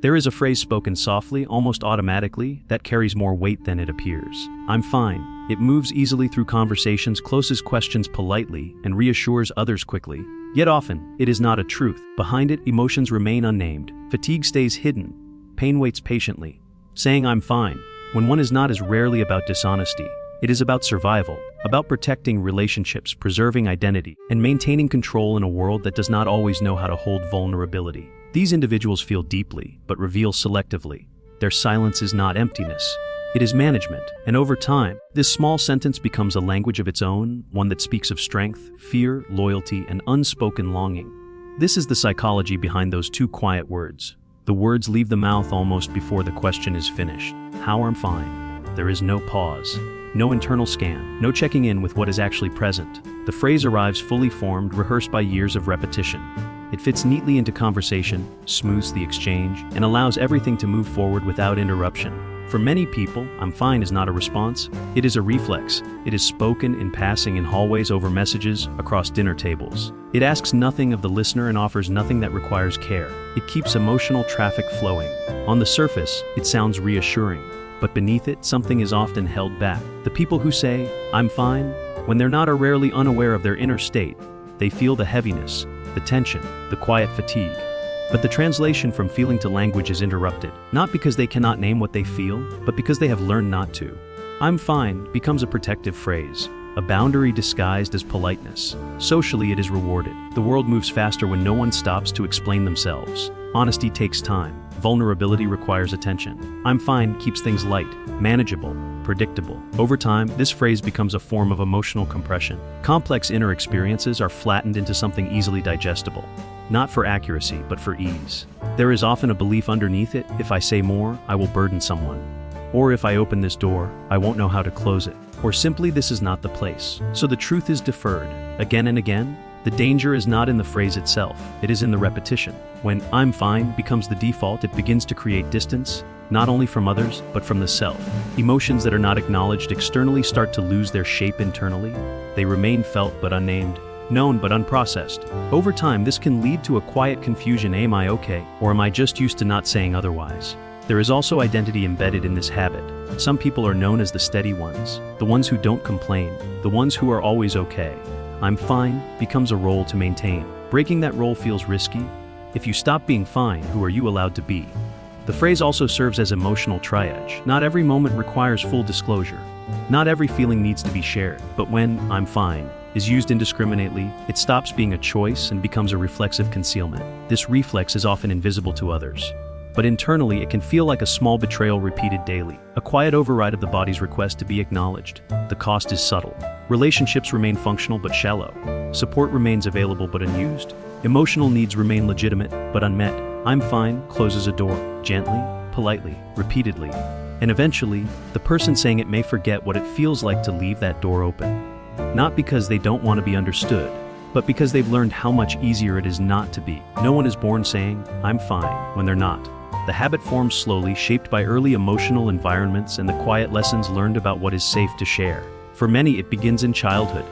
There is a phrase spoken softly, almost automatically, that carries more weight than it appears. I'm fine. It moves easily through conversations, closes questions politely, and reassures others quickly. Yet often, it is not a truth. Behind it, emotions remain unnamed. Fatigue stays hidden. Pain waits patiently. Saying I'm fine, when one is not, is rarely about dishonesty. It is about survival, about protecting relationships, preserving identity, and maintaining control in a world that does not always know how to hold vulnerability. These individuals feel deeply, but reveal selectively. Their silence is not emptiness. It is management, and over time, this small sentence becomes a language of its own, one that speaks of strength, fear, loyalty, and unspoken longing. This is the psychology behind those two quiet words. The words leave the mouth almost before the question is finished. How I'm fine. There is no pause, no internal scan, no checking in with what is actually present. The phrase arrives fully formed, rehearsed by years of repetition. It fits neatly into conversation, smooths the exchange, and allows everything to move forward without interruption. For many people, I'm fine is not a response, it is a reflex. It is spoken in passing, in hallways, over messages, across dinner tables. It asks nothing of the listener and offers nothing that requires care. It keeps emotional traffic flowing. On the surface, it sounds reassuring, but beneath it, something is often held back. The people who say, I'm fine, when they're not, are rarely unaware of their inner state. They feel the heaviness, the tension, the quiet fatigue. But the translation from feeling to language is interrupted, not because they cannot name what they feel, but because they have learned not to. I'm fine becomes a protective phrase, a boundary disguised as politeness. Socially, it is rewarded. The world moves faster when no one stops to explain themselves. Honesty takes time. Vulnerability requires attention. I'm fine keeps things light, manageable, predictable. Over time, this phrase becomes a form of emotional compression. Complex inner experiences are flattened into something easily digestible. Not for accuracy, but for ease. There is often a belief underneath it: if I say more, I will burden someone. Or if I open this door, I won't know how to close it. Or simply, this is not the place. So the truth is deferred. Again and again, the danger is not in the phrase itself, it is in the repetition. When I'm fine becomes the default, it begins to create distance, not only from others, but from the self. Emotions that are not acknowledged externally start to lose their shape internally. They remain felt but unnamed, known but unprocessed. Over time, this can lead to a quiet confusion: am I okay, or am I just used to not saying otherwise? There is also identity embedded in this habit. Some people are known as the steady ones, the ones who don't complain, the ones who are always okay. I'm fine becomes a role to maintain. Breaking that role feels risky. If you stop being fine, who are you allowed to be? The phrase also serves as emotional triage. Not every moment requires full disclosure. Not every feeling needs to be shared. But when I'm fine is used indiscriminately, it stops being a choice and becomes a reflexive concealment. This reflex is often invisible to others, but internally it can feel like a small betrayal repeated daily, a quiet override of the body's request to be acknowledged. The cost is subtle. Relationships remain functional but shallow. Support remains available but unused. Emotional needs remain legitimate but unmet. I'm fine closes a door, gently, politely, repeatedly. And eventually, the person saying it may forget what it feels like to leave that door open. Not because they don't want to be understood, but because they've learned how much easier it is not to be. No one is born saying, I'm fine, when they're not. The habit forms slowly, shaped by early emotional environments and the quiet lessons learned about what is safe to share. For many, it begins in childhood.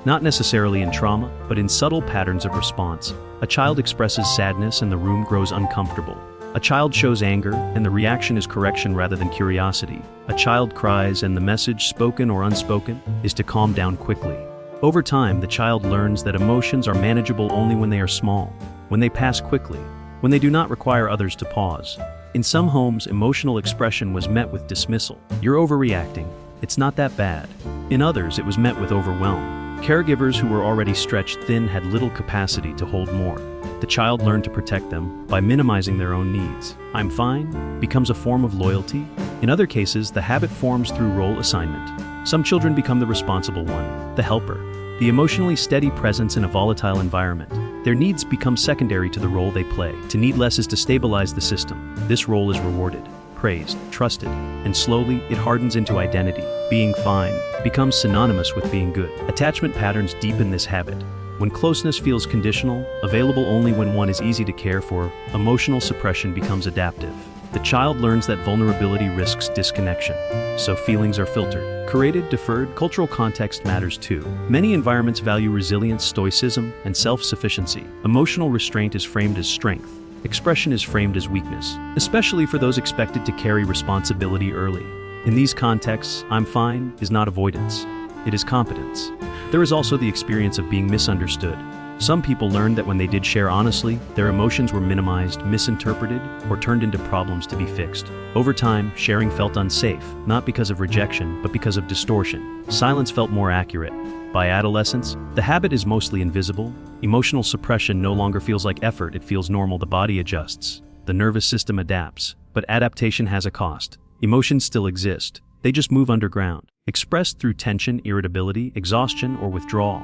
Not necessarily in trauma, but in subtle patterns of response. A child expresses sadness and the room grows uncomfortable. A child shows anger, and the reaction is correction rather than curiosity. A child cries, and the message, spoken or unspoken, is to calm down quickly. Over time, the child learns that emotions are manageable only when they are small, when they pass quickly, when they do not require others to pause. In some homes, emotional expression was met with dismissal. You're overreacting. It's not that bad. In others, it was met with overwhelm. Caregivers who were already stretched thin had little capacity to hold more. The child learned to protect them by minimizing their own needs. I'm fine becomes a form of loyalty. In other cases, the habit forms through role assignment. Some children become the responsible one, the helper, the emotionally steady presence in a volatile environment. Their needs become secondary to the role they play. To need less is to stabilize the system. This role is rewarded, praised, trusted, and slowly it hardens into identity. Being fine becomes synonymous with being good. Attachment patterns deepen this habit. When closeness feels conditional, available only when one is easy to care for, emotional suppression becomes adaptive. The child learns that vulnerability risks disconnection, so feelings are filtered. Curated, deferred, cultural context matters too. Many environments value resilience, stoicism, and self-sufficiency. Emotional restraint is framed as strength, expression is framed as weakness, especially for those expected to carry responsibility early. In these contexts, "I'm fine" is not avoidance. It is competence. There is also the experience of being misunderstood. Some people learned that when they did share honestly, their emotions were minimized, misinterpreted, or turned into problems to be fixed. Over time, sharing felt unsafe, not because of rejection, but because of distortion. Silence felt more accurate. By adolescence, the habit is mostly invisible. Emotional suppression no longer feels like effort, it feels normal. The body adjusts. The nervous system adapts. But adaptation has a cost. Emotions still exist. They just move underground, expressed through tension, irritability, exhaustion, or withdrawal.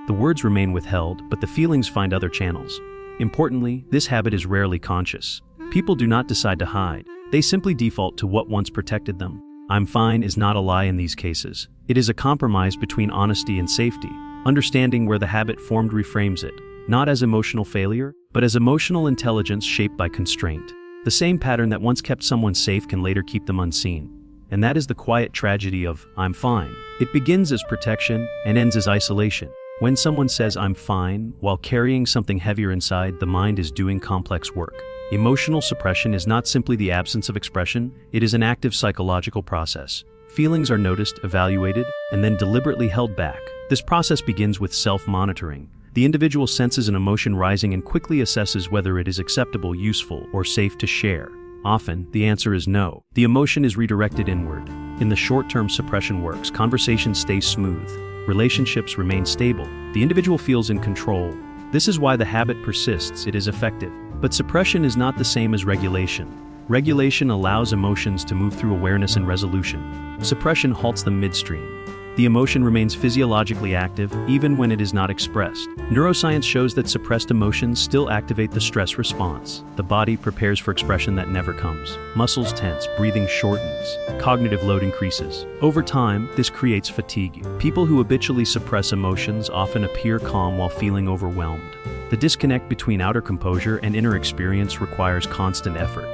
The words remain withheld, but the feelings find other channels. Importantly, this habit is rarely conscious. People do not decide to hide. They simply default to what once protected them. "I'm fine" is not a lie in these cases. It is a compromise between honesty and safety. Understanding where the habit formed reframes it, not as emotional failure, but as emotional intelligence shaped by constraint. The same pattern that once kept someone safe can later keep them unseen. And that is the quiet tragedy of "I'm fine." It begins as protection and ends as isolation. When someone says "I'm fine" while carrying something heavier inside, the mind is doing complex work. Emotional suppression is not simply the absence of expression, it is an active psychological process. Feelings are noticed, evaluated, and then deliberately held back. This process begins with self-monitoring. The individual senses an emotion rising and quickly assesses whether it is acceptable, useful, or safe to share. Often, the answer is no. The emotion is redirected inward. In the short-term, suppression works. Conversations stay smooth. Relationships remain stable. The individual feels in control. This is why the habit persists. It is effective. But suppression is not the same as regulation. Regulation allows emotions to move through awareness and resolution. Suppression halts them midstream. The emotion remains physiologically active even when it is not expressed. Neuroscience shows that suppressed emotions still activate the stress response. The body prepares for expression that never comes. Muscles tense, breathing shortens, cognitive load increases. Over time, this creates fatigue. People who habitually suppress emotions often appear calm while feeling overwhelmed. The disconnect between outer composure and inner experience requires constant effort.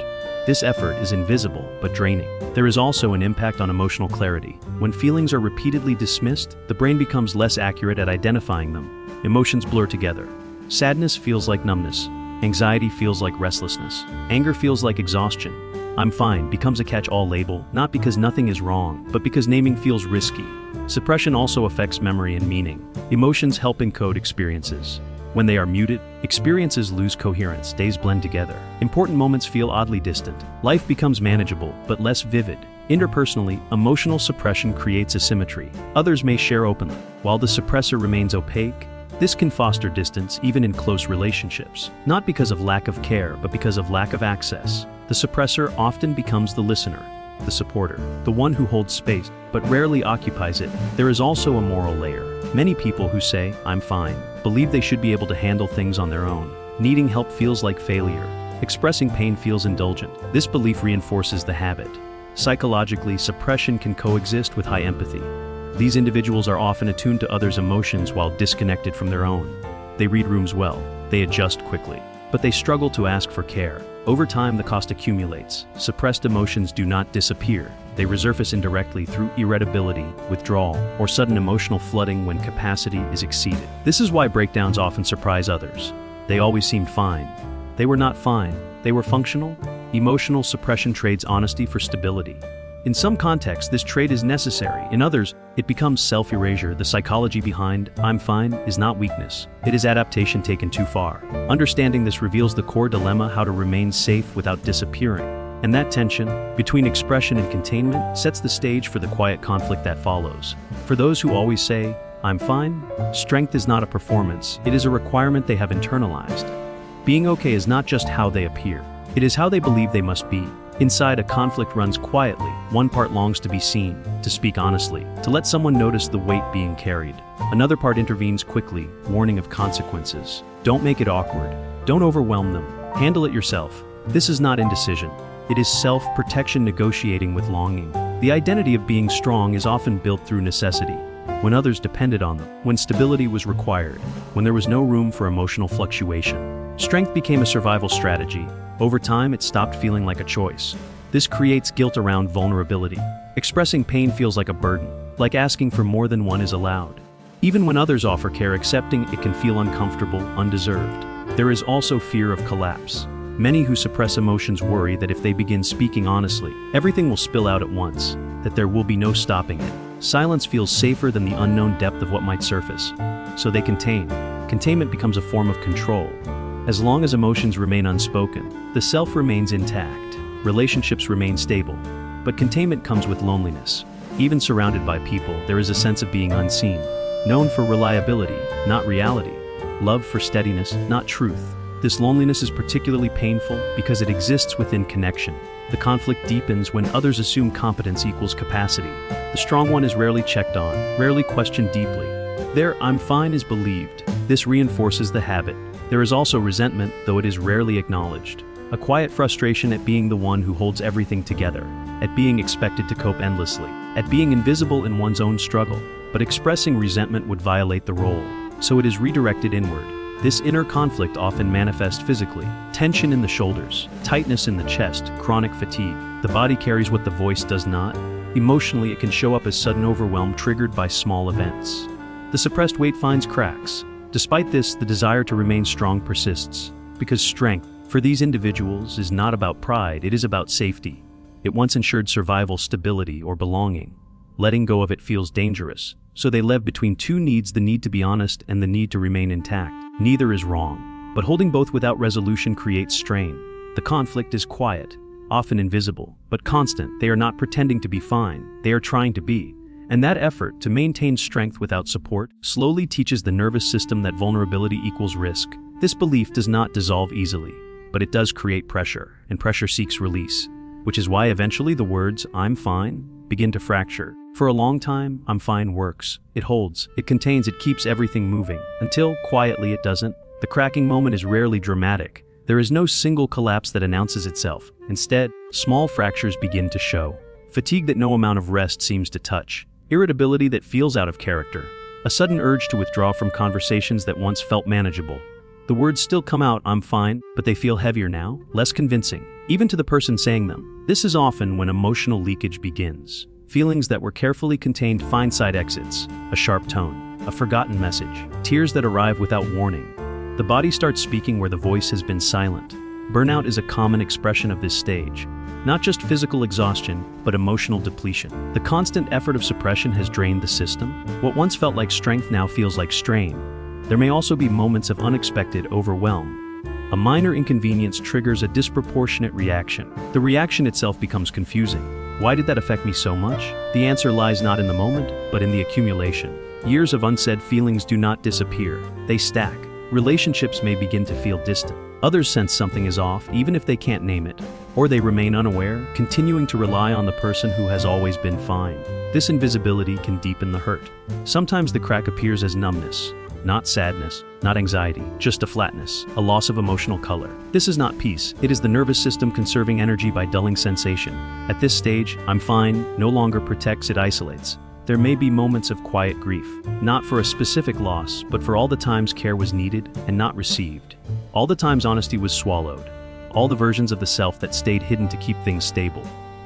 This effort is invisible but draining. There is also an impact on emotional clarity. When feelings are repeatedly dismissed, the brain becomes less accurate at identifying them. Emotions blur together. Sadness feels like numbness. Anxiety feels like restlessness. Anger feels like exhaustion. "I'm fine" becomes a catch-all label, not because nothing is wrong, but because naming feels risky. Suppression also affects memory and meaning. Emotions help encode experiences. When they are muted, experiences lose coherence, days blend together. Important moments feel oddly distant. Life becomes manageable, but less vivid. Interpersonally, emotional suppression creates asymmetry. Others may share openly, while the suppressor remains opaque. This can foster distance even in close relationships, not because of lack of care, but because of lack of access. The suppressor often becomes the listener, the supporter, the one who holds space, but rarely occupies it. There is also a moral layer. Many people who say, "I'm fine," believe they should be able to handle things on their own. Needing help feels like failure. Expressing pain feels indulgent. This belief reinforces the habit. Psychologically, suppression can coexist with high empathy. These individuals are often attuned to others' emotions while disconnected from their own. They read rooms well. They adjust quickly. But they struggle to ask for care. Over time, the cost accumulates. Suppressed emotions do not disappear. They resurface indirectly through irritability, withdrawal, or sudden emotional flooding when capacity is exceeded. This is why breakdowns often surprise others. They always seemed fine. They were not fine. They were functional. Emotional suppression trades honesty for stability. In some contexts, this trade is necessary. In others, it becomes self-erasure. The psychology behind "I'm fine" is not weakness. It is adaptation taken too far. Understanding this reveals the core dilemma: how to remain safe without disappearing. And that tension between expression and containment sets the stage for the quiet conflict that follows. For those who always say, "I'm fine," strength is not a performance. It is a requirement they have internalized. Being okay is not just how they appear. It is how they believe they must be. Inside, a conflict runs quietly. One part longs to be seen, to speak honestly, to let someone notice the weight being carried. Another part intervenes quickly, warning of consequences. Don't make it awkward. Don't overwhelm them. Handle it yourself. This is not indecision. It is self-protection negotiating with longing. The identity of being strong is often built through necessity. When others depended on them, when stability was required, when there was no room for emotional fluctuation. Strength became a survival strategy. Over time, it stopped feeling like a choice. This creates guilt around vulnerability. Expressing pain feels like a burden, like asking for more than one is allowed. Even when others offer care, accepting it can feel uncomfortable, undeserved. There is also fear of collapse. Many who suppress emotions worry that if they begin speaking honestly, everything will spill out at once, that there will be no stopping it. Silence feels safer than the unknown depth of what might surface. So they contain. Containment becomes a form of control. As long as emotions remain unspoken, the self remains intact. Relationships remain stable. But containment comes with loneliness. Even surrounded by people, there is a sense of being unseen. Known for reliability, not reality. Loved for steadiness, not truth. This loneliness is particularly painful because it exists within connection. The conflict deepens when others assume competence equals capacity. The strong one is rarely checked on, rarely questioned deeply. Their "I'm fine" is believed. This reinforces the habit. There is also resentment, though it is rarely acknowledged. A quiet frustration at being the one who holds everything together, at being expected to cope endlessly, at being invisible in one's own struggle. But expressing resentment would violate the role, so it is redirected inward. This inner conflict often manifests physically. Tension in the shoulders, tightness in the chest, chronic fatigue. The body carries what the voice does not. Emotionally, it can show up as sudden overwhelm triggered by small events. The suppressed weight finds cracks. Despite this, the desire to remain strong persists. Because strength, for these individuals, is not about pride, it is about safety. It once ensured survival, stability, or belonging. Letting go of it feels dangerous. So they live between two needs, the need to be honest and the need to remain intact. Neither is wrong, but holding both without resolution creates strain. The conflict is quiet, often invisible, but constant. They are not pretending to be fine, they are trying to be. And that effort to maintain strength without support slowly teaches the nervous system that vulnerability equals risk. This belief does not dissolve easily, but it does create pressure, and pressure seeks release, which is why eventually the words "I'm fine" begin to fracture. For a long time, "I'm fine" works. It holds, it contains, it keeps everything moving, until, quietly, it doesn't. The cracking moment is rarely dramatic. There is no single collapse that announces itself. Instead, small fractures begin to show. Fatigue that no amount of rest seems to touch. Irritability that feels out of character. A sudden urge to withdraw from conversations that once felt manageable. The words still come out, "I'm fine," but they feel heavier now, less convincing, even to the person saying them. This is often when emotional leakage begins. Feelings that were carefully contained find side exits, a sharp tone, a forgotten message, tears that arrive without warning. The body starts speaking where the voice has been silent. Burnout is a common expression of this stage. Not just physical exhaustion, but emotional depletion. The constant effort of suppression has drained the system. What once felt like strength now feels like strain. There may also be moments of unexpected overwhelm. A minor inconvenience triggers a disproportionate reaction. The reaction itself becomes confusing. Why did that affect me so much? The answer lies not in the moment, but in the accumulation. Years of unsaid feelings do not disappear. They stack. Relationships may begin to feel distant. Others sense something is off, even if they can't name it. Or they remain unaware, continuing to rely on the person who has always been fine. This invisibility can deepen the hurt. Sometimes the crack appears as numbness. Not sadness, not anxiety, just a flatness, a loss of emotional color. This is not peace, it is the nervous system conserving energy by dulling sensation. At this stage, "I'm fine" no longer protects, it isolates. There may be moments of quiet grief, not for a specific loss, but for all the times care was needed and not received. All the times honesty was swallowed. All the versions of the self that stayed hidden to keep things stable.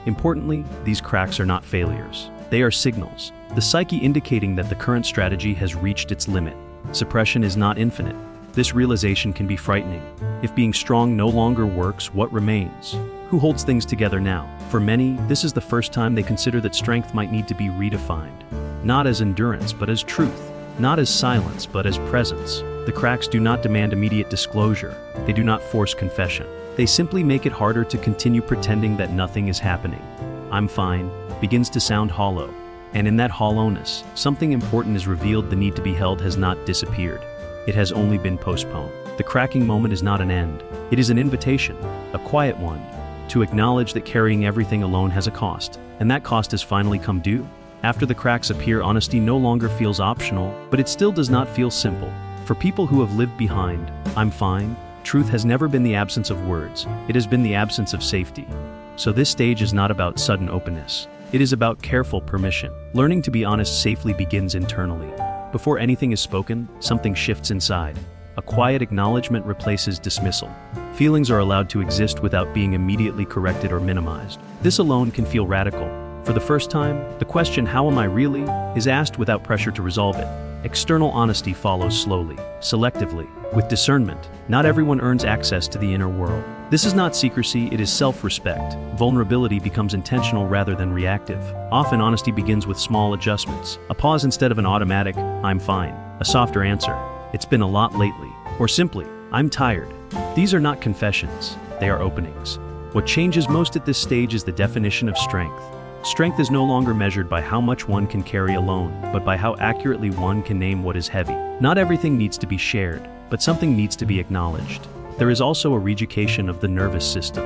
Importantly, these cracks are not failures. They are signals, the psyche indicating that the current strategy has reached its limit. Suppression is not infinite. This realization can be frightening. If being strong no longer works, what remains? Who holds things together now? For many, this is the first time they consider that strength might need to be redefined. Not as endurance, but as truth. Not as silence, but as presence. The cracks do not demand immediate disclosure. They do not force confession. They simply make it harder to continue pretending that nothing is happening. "I'm fine" begins to sound hollow. And in that hollowness, something important is revealed. The need to be held has not disappeared. It has only been postponed. The cracking moment is not an end. It is an invitation, a quiet one, to acknowledge that carrying everything alone has a cost, and that cost has finally come due. After the cracks appear, honesty no longer feels optional, but it still does not feel simple. For people who have lived behind "I'm fine," truth has never been the absence of words. It has been the absence of safety. So this stage is not about sudden openness. It is about careful permission. Learning to be honest safely begins internally. Before anything is spoken, something shifts inside. A quiet acknowledgement replaces dismissal. Feelings are allowed to exist without being immediately corrected or minimized. This alone can feel radical. For the first time, the question "how am I really?" is asked without pressure to resolve it. External honesty follows slowly, selectively, with discernment. Not everyone earns access to the inner world. This is not secrecy, it is self-respect. Vulnerability becomes intentional rather than reactive. Often honesty begins with small adjustments. A pause instead of an automatic, "I'm fine." A softer answer, "It's been a lot lately." Or simply, "I'm tired." These are not confessions, they are openings. What changes most at this stage is the definition of strength. Strength is no longer measured by how much one can carry alone, but by how accurately one can name what is heavy. Not everything needs to be shared, but something needs to be acknowledged. There is also a reeducation of the nervous system.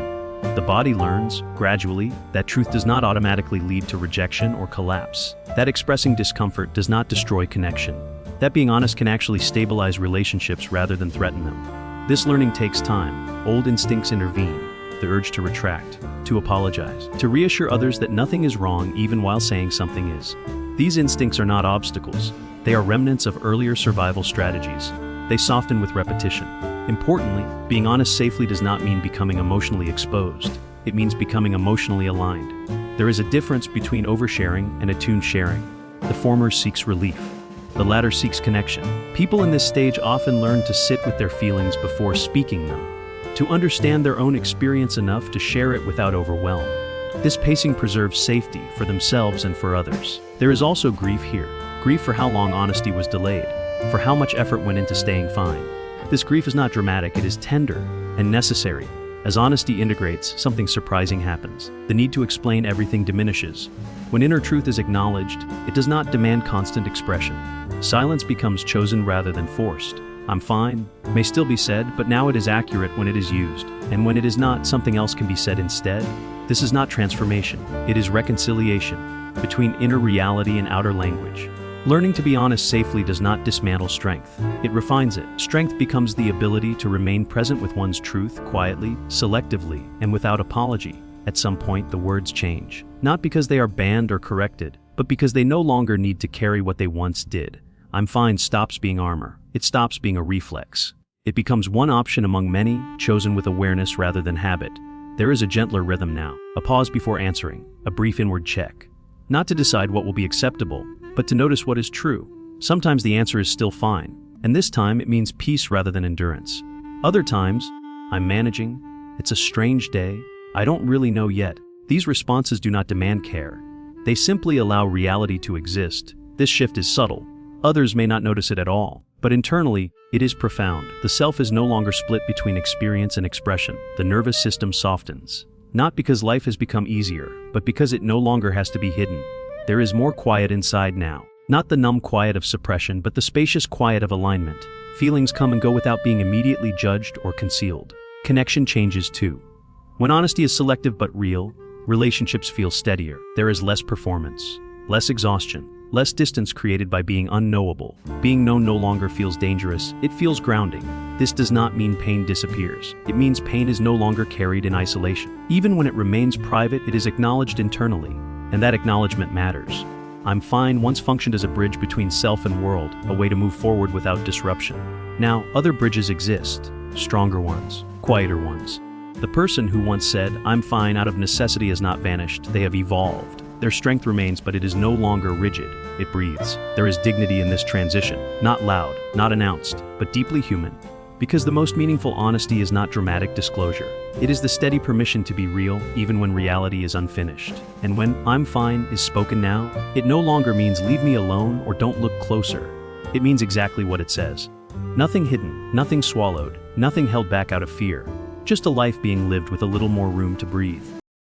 The body learns, gradually, that truth does not automatically lead to rejection or collapse. That expressing discomfort does not destroy connection. That being honest can actually stabilize relationships rather than threaten them. This learning takes time. Old instincts intervene. The urge to retract, to apologize, to reassure others that nothing is wrong even while saying something is. These instincts are not obstacles. They are remnants of earlier survival strategies. They soften with repetition. Importantly, being honest safely does not mean becoming emotionally exposed. It means becoming emotionally aligned. There is a difference between oversharing and attuned sharing. The former seeks relief. The latter seeks connection. People in this stage often learn to sit with their feelings before speaking them, to understand their own experience enough to share it without overwhelm. This pacing preserves safety for themselves and for others. There is also grief here. Grief for how long honesty was delayed, for how much effort went into staying fine. This grief is not dramatic, it is tender and necessary. As honesty integrates, something surprising happens. The need to explain everything diminishes. When inner truth is acknowledged, it does not demand constant expression. Silence becomes chosen rather than forced. "I'm fine" may still be said, but now it is accurate when it is used. And when it is not, something else can be said instead. This is not transformation, it is reconciliation between inner reality and outer language. Learning to be honest safely does not dismantle strength, it refines it. Strength becomes the ability to remain present with one's truth quietly, selectively, and without apology. At some point, the words change. Not because they are banned or corrected, but because they no longer need to carry what they once did. "I'm fine" stops being armor. It stops being a reflex. It becomes one option among many, chosen with awareness rather than habit. There is a gentler rhythm now. A pause before answering, a brief inward check. Not to decide what will be acceptable, but to notice what is true. Sometimes the answer is still fine, and this time it means peace rather than endurance. Other times, "I'm managing," "It's a strange day," "I don't really know yet." These responses do not demand care. They simply allow reality to exist. This shift is subtle. Others may not notice it at all, but internally, it is profound. The self is no longer split between experience and expression. The nervous system softens. Not because life has become easier, but because it no longer has to be hidden. There is more quiet inside now. Not the numb quiet of suppression, but the spacious quiet of alignment. Feelings come and go without being immediately judged or concealed. Connection changes too. When honesty is selective but real, relationships feel steadier. There is less performance, less exhaustion, less distance created by being unknowable. Being known no longer feels dangerous, it feels grounding. This does not mean pain disappears. It means pain is no longer carried in isolation. Even when it remains private, it is acknowledged internally, and that acknowledgement matters. "I'm fine" once functioned as a bridge between self and world, a way to move forward without disruption. Now, other bridges exist, stronger ones, quieter ones. The person who once said, "I'm fine" out of necessity has not vanished, they have evolved. Their strength remains, but it is no longer rigid, it breathes. There is dignity in this transition, not loud, not announced, but deeply human. Because the most meaningful honesty is not dramatic disclosure. It is the steady permission to be real, even when reality is unfinished. And when "I'm fine" is spoken now, it no longer means "leave me alone" or "don't look closer." It means exactly what it says. Nothing hidden, nothing swallowed, nothing held back out of fear. Just a life being lived with a little more room to breathe.